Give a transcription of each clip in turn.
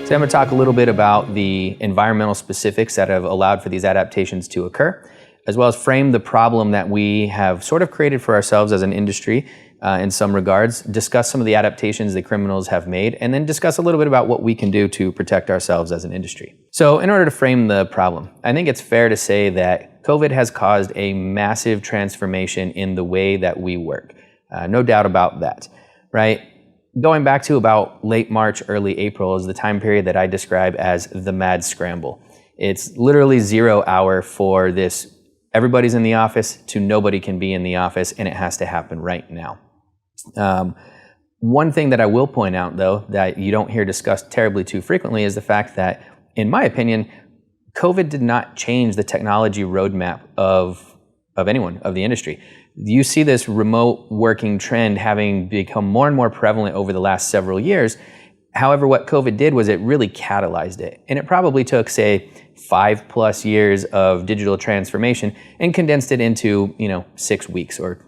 Today I'm going to talk a little bit about the environmental specifics that have allowed for these adaptations to occur, as well as frame the problem that we have sort of created for ourselves as an industry in some regards, discuss some of the adaptations that criminals have made, and then discuss a little bit about what we can do to protect ourselves as an industry. So in order to frame the problem, I think it's fair to say that COVID has caused a massive transformation in the way that we work. No doubt about that, right? Going back to about late March, early April is the time period that I describe as the mad scramble. It's literally 0 hour for this, everybody's in the office to nobody can be in the office, and it has to happen right now. One thing that I will point out, though, that you don't hear discussed terribly too frequently is the fact that, in my opinion, COVID did not change the technology roadmap of anyone, of the industry. You see this remote working trend having become more and more prevalent over the last several years. However, what COVID did was it really catalyzed it. And it probably took, say, 5+ years of digital transformation and condensed it into, 6 weeks or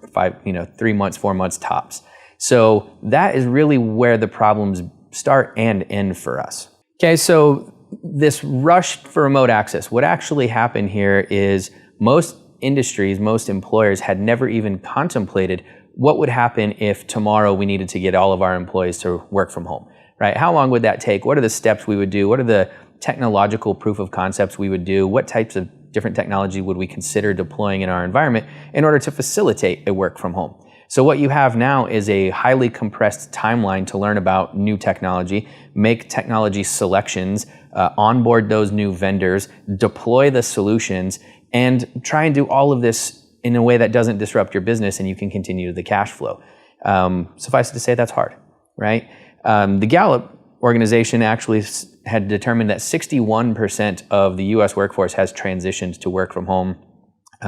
3 months, 4 months tops. So that is really where the problems start and end for us. Okay, so this rush for remote access, what actually happened here is most industries, most employers had never even contemplated what would happen if tomorrow we needed to get all of our employees to work from home, right? How long would that take? What are the steps we would do? What are the technological proof of concepts we would do? What types of different technology would we consider deploying in our environment in order to facilitate a work from home? So what you have now is a highly compressed timeline to learn about new technology, make technology selections, onboard those new vendors, deploy the solutions, and try and do all of this in a way that doesn't disrupt your business and you can continue the cash flow. Suffice it to say, that's hard, right? The Gallup organization actually had determined that 61% of the US workforce has transitioned to work from home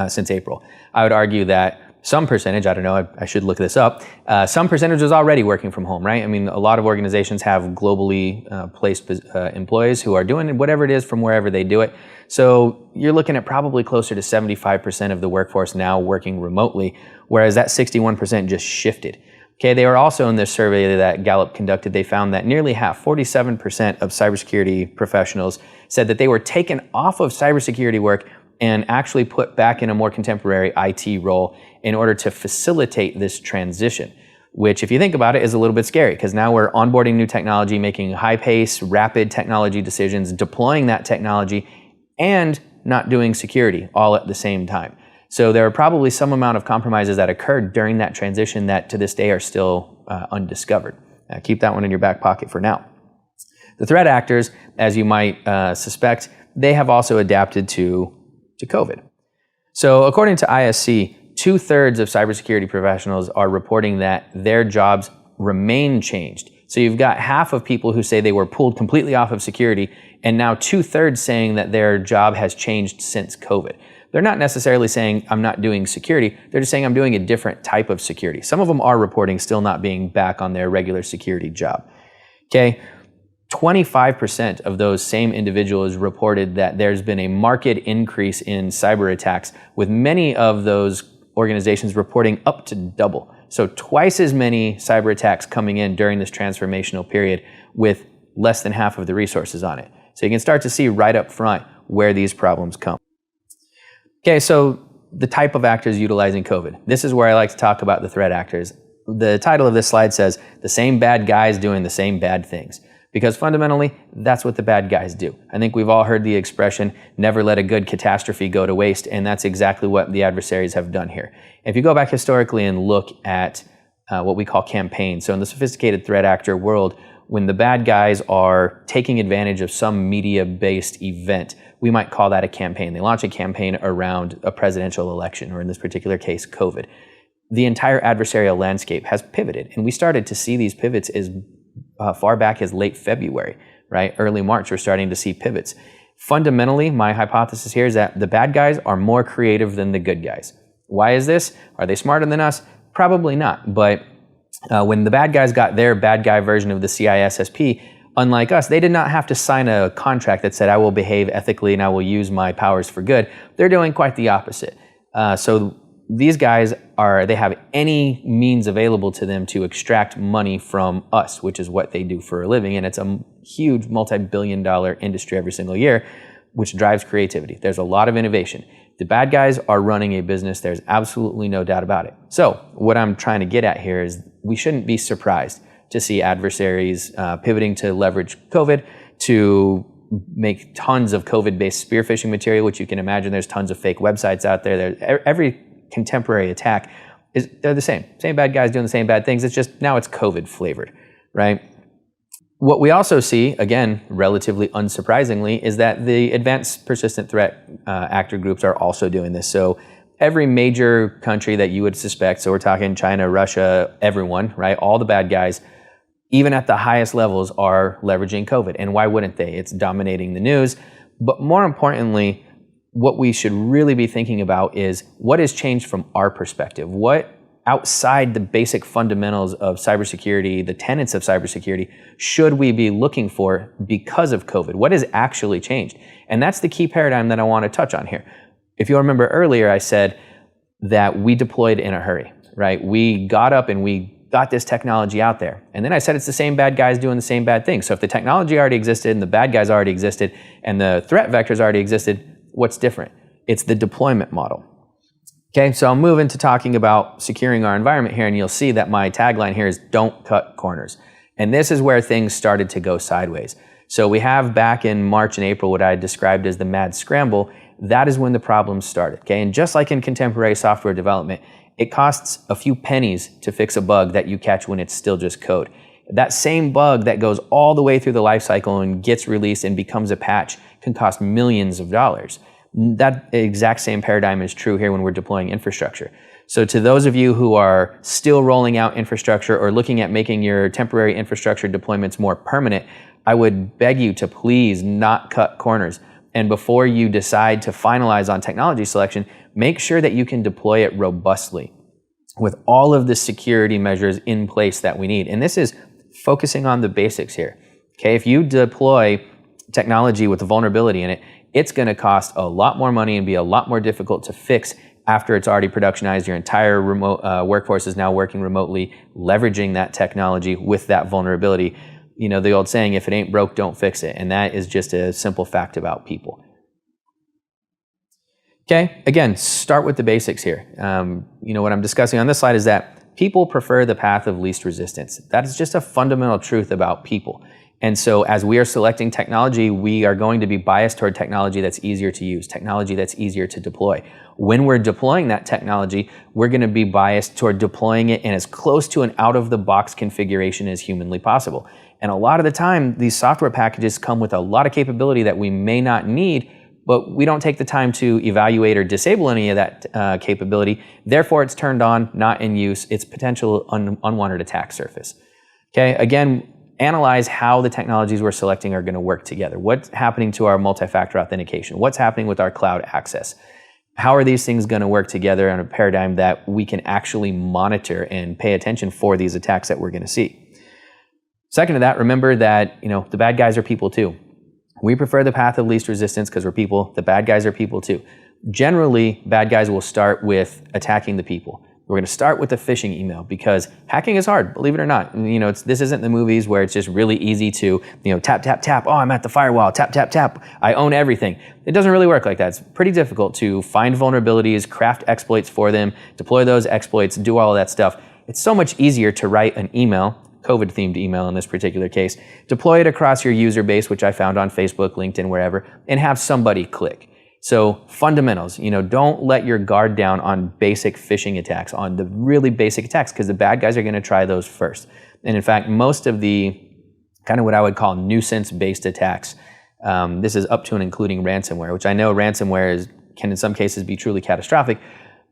since April. I would argue that some percentage, I don't know, I should look this up, some percentage was already working from home, right? I mean, a lot of organizations have globally placed employees who are doing whatever it is from wherever they do it. So you're looking at probably closer to 75% of the workforce now working remotely, whereas that 61% just shifted. Okay, they were also in this survey that Gallup conducted, they found that nearly half, 47% of cybersecurity professionals said that they were taken off of cybersecurity work and actually put back in a more contemporary IT role in order to facilitate this transition, which if you think about it is a little bit scary because now we're onboarding new technology, making high-paced, rapid technology decisions, deploying that technology, and not doing security all at the same time. So there are probably some amount of compromises that occurred during that transition that to this day are still undiscovered. Keep that one in your back pocket for now. The threat actors, as you might suspect, they have also adapted to COVID. So according to ISC, 2/3 of cybersecurity professionals are reporting that their jobs remain changed. So you've got half of people who say they were pulled completely off of security, and now 2/3 saying that their job has changed since COVID. They're not necessarily saying, I'm not doing security, they're just saying I'm doing a different type of security. Some of them are reporting still not being back on their regular security job. Okay, 25% of those same individuals reported that there's been a marked increase in cyber attacks, with many of those organizations reporting up to double. So twice as many cyber attacks coming in during this transformational period with less than half of the resources on it. So you can start to see right up front where these problems come. Okay, so the type of actors utilizing COVID. This is where I like to talk about the threat actors. The title of this slide says, the same bad guys doing the same bad things. Because fundamentally, that's what the bad guys do. I think we've all heard the expression, never let a good catastrophe go to waste, and that's exactly what the adversaries have done here. If you go back historically and look at what we call campaigns, so in the sophisticated threat actor world, when the bad guys are taking advantage of some media-based event, we might call that a campaign. They launch a campaign around a presidential election, or in this particular case, COVID. The entire adversarial landscape has pivoted, and we started to see these pivots as far back as late February, right? Early March, we're starting to see pivots. Fundamentally, my hypothesis here is that the bad guys are more creative than the good guys. Why is this? Are they smarter than us? Probably not. But when the bad guys got their bad guy version of the CISSP, unlike us, they did not have to sign a contract that said, I will behave ethically and I will use my powers for good. They're doing quite the opposite. So these guys they have any means available to them to extract money from us, which is what they do for a living. And it's a huge multi-billion-dollar industry every single year, which drives creativity. There's a lot of innovation. The bad guys are running a business. There's absolutely no doubt about it. So what I'm trying to get at here is we shouldn't be surprised to see adversaries pivoting to leverage COVID to make tons of COVID-based spear phishing material, which you can imagine there's tons of fake websites out there. Every contemporary attack, they're the same. Same bad guys doing the same bad things. It's just now it's COVID flavored, right? What we also see, again, relatively unsurprisingly, is that the advanced persistent threat actor groups are also doing this. So every major country that you would suspect, so we're talking China, Russia, everyone, right? All the bad guys, even at the highest levels, are leveraging COVID. And why wouldn't they? It's dominating the news. But more importantly, what we should really be thinking about is what has changed from our perspective. What outside the basic fundamentals of cybersecurity, the tenets of cybersecurity, should we be looking for because of COVID? What has actually changed? And that's the key paradigm that I want to touch on here. If you'll remember earlier, I said that we deployed in a hurry, right? We got up and we got this technology out there. And then I said it's the same bad guys doing the same bad things. So if the technology already existed and the bad guys already existed and the threat vectors already existed, what's different? It's the deployment model. Okay, so I'll move into talking about securing our environment here, and you'll see that my tagline here is don't cut corners. And this is where things started to go sideways. So we have back in March and April what I described as the mad scramble. That is when the problems started. Okay, and just like in contemporary software development, it costs a few pennies to fix a bug that you catch when it's still just code. That same bug that goes all the way through the life cycle and gets released and becomes a patch can cost millions of dollars. That exact same paradigm is true here when we're deploying infrastructure. So to those of you who are still rolling out infrastructure or looking at making your temporary infrastructure deployments more permanent, I would beg you to please not cut corners. And before you decide to finalize on technology selection, make sure that you can deploy it robustly with all of the security measures in place that we need. And this is focusing on the basics here. Okay, if you deploy technology with a vulnerability in it, it's going to cost a lot more money and be a lot more difficult to fix after it's already productionized. Your entire remote workforce is now working remotely, leveraging that technology with that vulnerability. You know, the old saying, if it ain't broke, don't fix it. And that is just a simple fact about people. Okay, again, start with the basics here. You know, what I'm discussing on this slide is that people prefer the path of least resistance. That is just a fundamental truth about people. And so as we are selecting technology, we are going to be biased toward technology that's easier to use, technology that's easier to deploy. When we're deploying that technology, we're going to be biased toward deploying it in as close to an out-of-the-box configuration as humanly possible. And a lot of the time, these software packages come with a lot of capability that we may not need, but we don't take the time to evaluate or disable any of that capability. Therefore, it's turned on, not in use. It's potential unwanted attack surface. Okay, again, analyze how the technologies we're selecting are going to work together. What's happening to our multi-factor authentication? What's happening with our cloud access? How are these things going to work together in a paradigm that we can actually monitor and pay attention for these attacks that we're going to see? Second to that, remember that, you know, the bad guys are people too. We prefer the path of least resistance because we're people. The bad guys are people too. Generally, bad guys will start with attacking the people. We're going to start with a phishing email because hacking is hard, believe it or not. You know, this isn't the movies where it's just really easy to, you know, tap, tap, tap. Oh, I'm at the firewall. Tap, tap, tap. I own everything. It doesn't really work like that. It's pretty difficult to find vulnerabilities, craft exploits for them, deploy those exploits, do all of that stuff. It's so much easier to write an email, COVID-themed email in this particular case, deploy it across your user base, which I found on Facebook, LinkedIn, wherever, and have somebody click. So fundamentals, you know, don't let your guard down on basic phishing attacks, on the really basic attacks, because the bad guys are going to try those first. And in fact, most of the kind of what I would call nuisance-based attacks, this is up to and including ransomware, which I know ransomware can in some cases be truly catastrophic,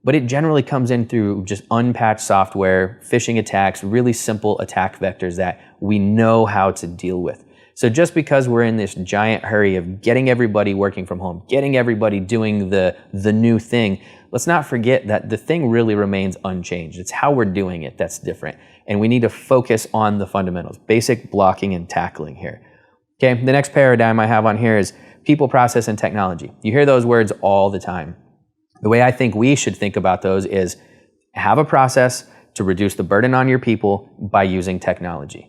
but it generally comes in through just unpatched software, phishing attacks, really simple attack vectors that we know how to deal with. So just because we're in this giant hurry of getting everybody working from home, getting everybody doing the new thing, let's not forget that the thing really remains unchanged. It's how we're doing it that's different. And we need to focus on the fundamentals, basic blocking and tackling here. Okay, the next paradigm I have on here is people, process, and technology. You hear those words all the time. The way I think we should think about those is have a process to reduce the burden on your people by using technology.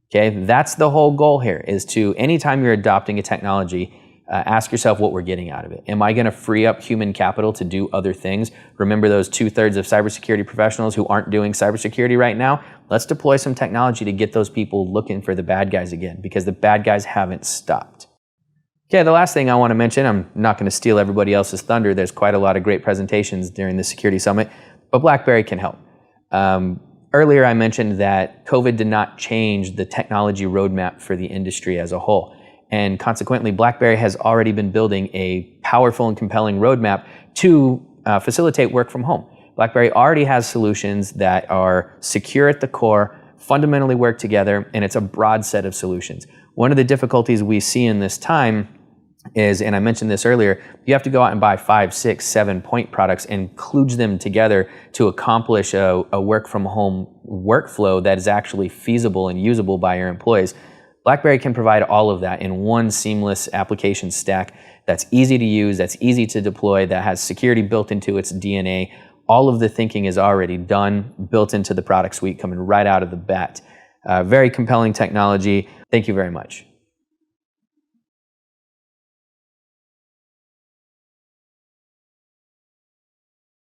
Okay, that's the whole goal here, is to, anytime you're adopting a technology, ask yourself what we're getting out of it. Am I going to free up human capital to do other things? Remember those 2/3 of cybersecurity professionals who aren't doing cybersecurity right now? Let's deploy some technology to get those people looking for the bad guys again, because the bad guys haven't stopped. Okay, the last thing I want to mention, I'm not going to steal everybody else's thunder. There's quite a lot of great presentations during the Security Summit, but BlackBerry can help. Earlier I mentioned that COVID did not change the technology roadmap for the industry as a whole. And consequently, BlackBerry has already been building a powerful and compelling roadmap to facilitate work from home. BlackBerry already has solutions that are secure at the core, fundamentally work together, and it's a broad set of solutions. One of the difficulties we see in this time is, and I mentioned this earlier, you have to go out and buy 5, 6, 7 point products and kludge them together to accomplish a work from home workflow that is actually feasible and usable by your employees. BlackBerry can provide all of that in one seamless application stack that's easy to use, that's easy to deploy, that has security built into its DNA. All of the thinking is already done, built into the product suite, coming right out of the bat. Very compelling technology. Thank you very much.